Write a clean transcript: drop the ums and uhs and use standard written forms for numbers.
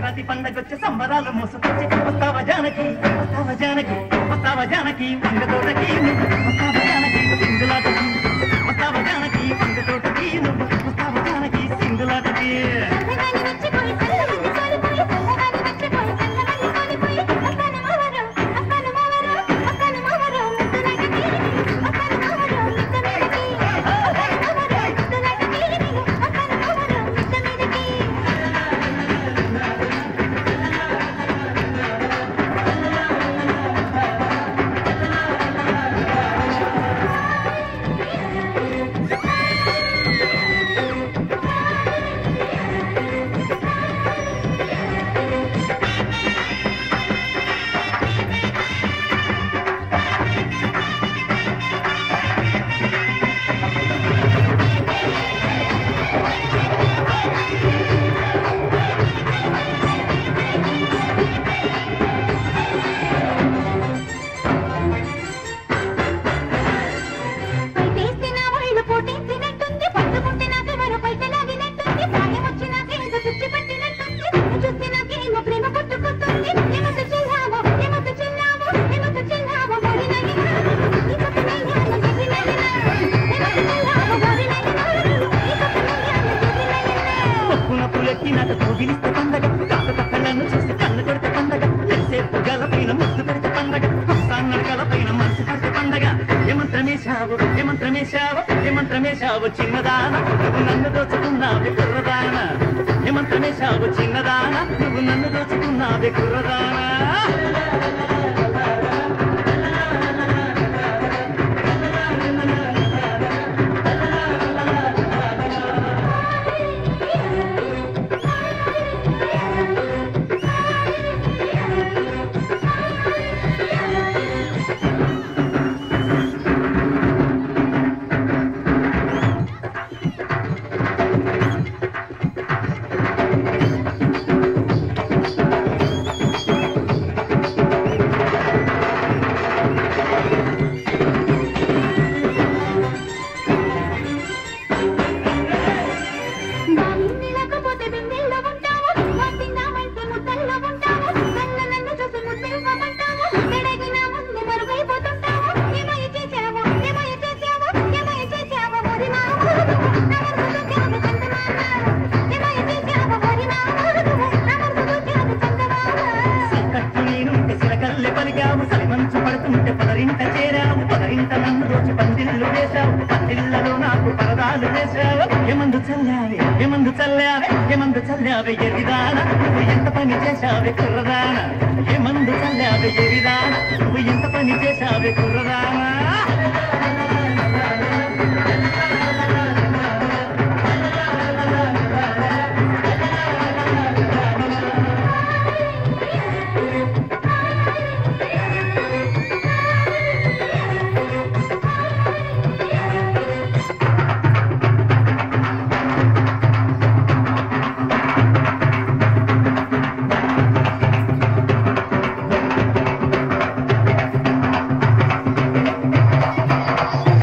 సంక్రాంతి పండగొచ్చే సంబరాలు మోసుకొచ్చి వస్తావా జానకి వస్తావా జానకి వస్తావా జానకి వంగ తోటకి వస్తావా జానకి సింగులాటకి వస్తావా జానకి వంగ తోటకి వస్తావా జానకి సింగులాటకి చిన్నదాన నువ్వు నన్ను దోచుకున్నావే కుర్రదాన హేమంతమేశావు చిన్నదాన నువ్వు నన్ను దోచుకున్నావే కుర్రదాన ఎరిదాన నువ్వు ఎంత పని చేశావే కుర్రదాన ఏ మందు చల్లావే ఎరిదాన నువ్వు ఎంత పని చేశావే కుర్రదాన